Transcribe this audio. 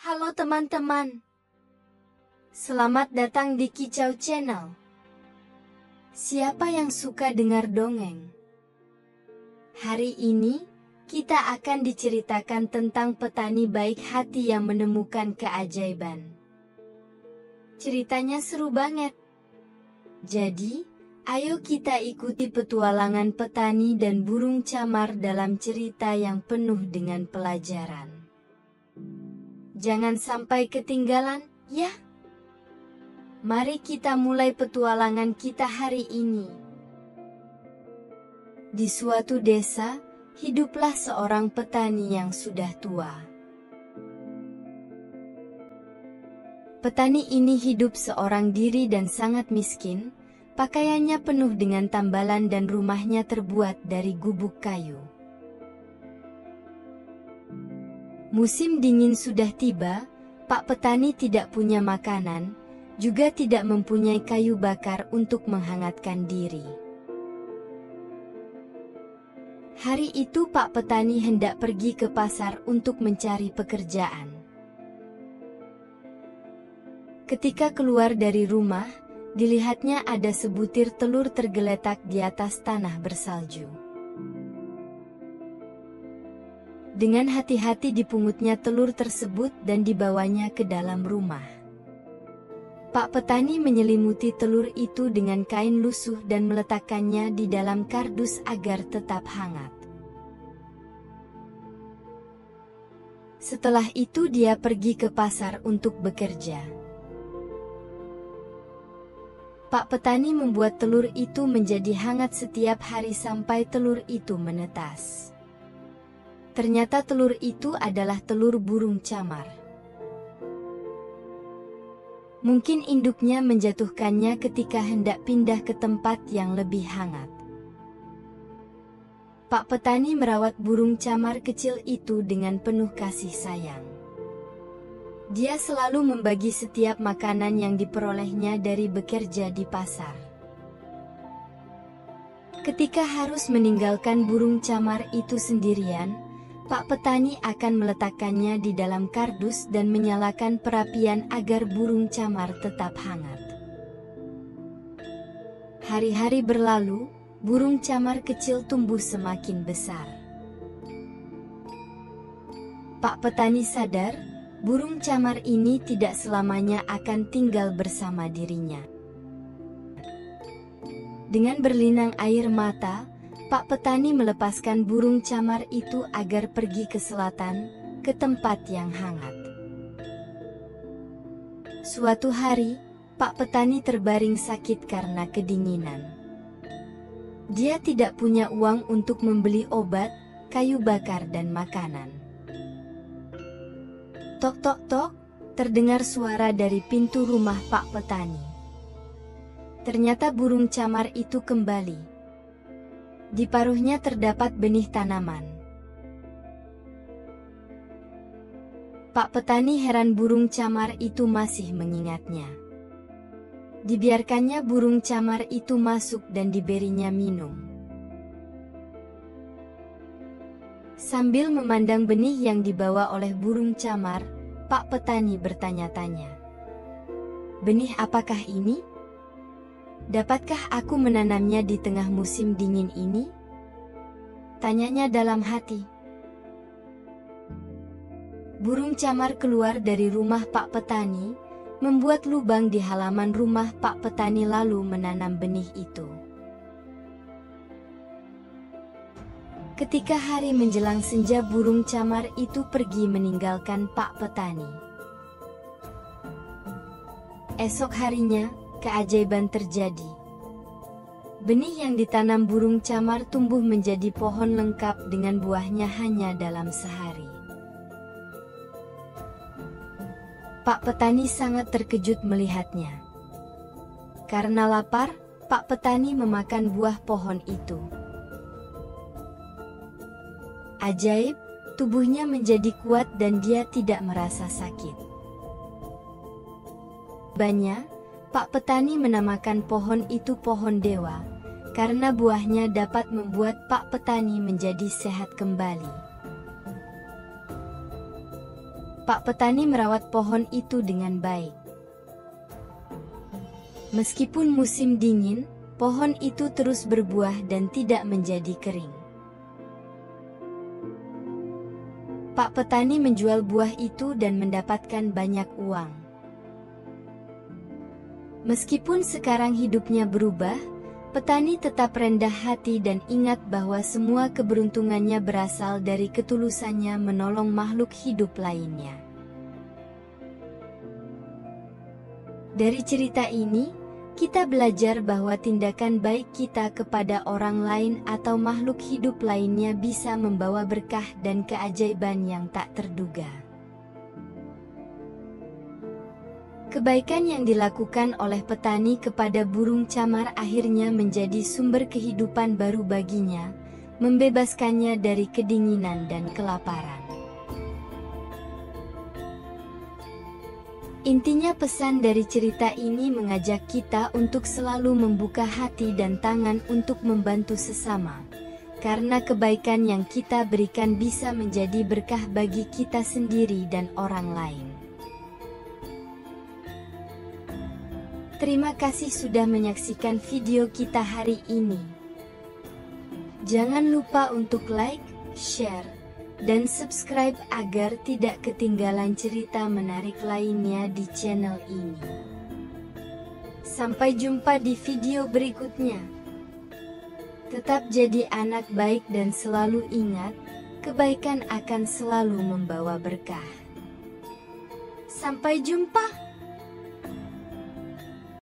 Halo teman-teman, selamat datang di Kicau Channel. Siapa yang suka dengar dongeng? Hari ini, kita akan diceritakan tentang petani baik hati yang menemukan keajaiban. Ceritanya seru banget. Jadi, ayo kita ikuti petualangan petani dan burung camar dalam cerita yang penuh dengan pelajaran. Jangan sampai ketinggalan, ya. Mari kita mulai petualangan kita hari ini. Di suatu desa, hiduplah seorang petani yang sudah tua. Petani ini hidup seorang diri dan sangat miskin, pakaiannya penuh dengan tambalan dan rumahnya terbuat dari gubuk kayu. Musim dingin sudah tiba, Pak Petani tidak punya makanan, juga tidak mempunyai kayu bakar untuk menghangatkan diri. Hari itu Pak Petani hendak pergi ke pasar untuk mencari pekerjaan. Ketika keluar dari rumah, dilihatnya ada sebutir telur tergeletak di atas tanah bersalju. Dengan hati-hati dipungutnya telur tersebut dan dibawanya ke dalam rumah. Pak Petani menyelimuti telur itu dengan kain lusuh dan meletakkannya di dalam kardus agar tetap hangat. Setelah itu dia pergi ke pasar untuk bekerja. Pak Petani membuat telur itu menjadi hangat setiap hari sampai telur itu menetas. Ternyata telur itu adalah telur burung camar. Mungkin induknya menjatuhkannya ketika hendak pindah ke tempat yang lebih hangat. Pak Petani merawat burung camar kecil itu dengan penuh kasih sayang. Dia selalu membagi setiap makanan yang diperolehnya dari bekerja di pasar. Ketika harus meninggalkan burung camar itu sendirian, Pak Petani akan meletakkannya di dalam kardus dan menyalakan perapian agar burung camar tetap hangat. Hari-hari berlalu, burung camar kecil tumbuh semakin besar. Pak Petani sadar, burung camar ini tidak selamanya akan tinggal bersama dirinya. Dengan berlinang air mata, Pak Petani melepaskan burung camar itu agar pergi ke selatan, ke tempat yang hangat. Suatu hari, Pak Petani terbaring sakit karena kedinginan. Dia tidak punya uang untuk membeli obat, kayu bakar dan makanan. Tok tok tok, terdengar suara dari pintu rumah Pak Petani. Ternyata burung camar itu kembali. Di paruhnya terdapat benih tanaman. Pak Petani heran burung camar itu masih mengingatnya. Dibiarkannya burung camar itu masuk dan diberinya minum. Sambil memandang benih yang dibawa oleh burung camar, Pak Petani bertanya-tanya. "Benih apakah ini? Dapatkah aku menanamnya di tengah musim dingin ini?" tanyanya dalam hati. Burung camar keluar dari rumah Pak Petani, membuat lubang di halaman rumah Pak Petani lalu menanam benih itu. Ketika hari menjelang senja, burung camar itu pergi meninggalkan Pak Petani. Esok harinya, keajaiban terjadi. Benih yang ditanam burung camar tumbuh menjadi pohon lengkap dengan buahnya hanya dalam sehari. Pak Petani sangat terkejut melihatnya. Karena lapar, Pak Petani memakan buah pohon itu. Ajaib, tubuhnya menjadi kuat dan dia tidak merasa sakit. Banyak, Pak Petani menamakan pohon itu pohon dewa, karena buahnya dapat membuat Pak Petani menjadi sehat kembali. Pak petani merawat pohon itu dengan baik. Meskipun musim dingin, pohon itu terus berbuah dan tidak menjadi kering. Pak petani menjual buah itu dan mendapatkan banyak uang. Meskipun sekarang hidupnya berubah, petani tetap rendah hati dan ingat bahwa semua keberuntungannya berasal dari ketulusannya menolong makhluk hidup lainnya. Dari cerita ini, kita belajar bahwa tindakan baik kita kepada orang lain atau makhluk hidup lainnya bisa membawa berkah dan keajaiban yang tak terduga. Kebaikan yang dilakukan oleh petani kepada burung camar akhirnya menjadi sumber kehidupan baru baginya, membebaskannya dari kedinginan dan kelaparan. Intinya pesan dari cerita ini mengajak kita untuk selalu membuka hati dan tangan untuk membantu sesama, karena kebaikan yang kita berikan bisa menjadi berkah bagi kita sendiri dan orang lain. Terima kasih sudah menyaksikan video kita hari ini. Jangan lupa untuk like, share, dan subscribe agar tidak ketinggalan cerita menarik lainnya di channel ini. Sampai jumpa di video berikutnya. Tetap jadi anak baik dan selalu ingat, kebaikan akan selalu membawa berkah. Sampai jumpa.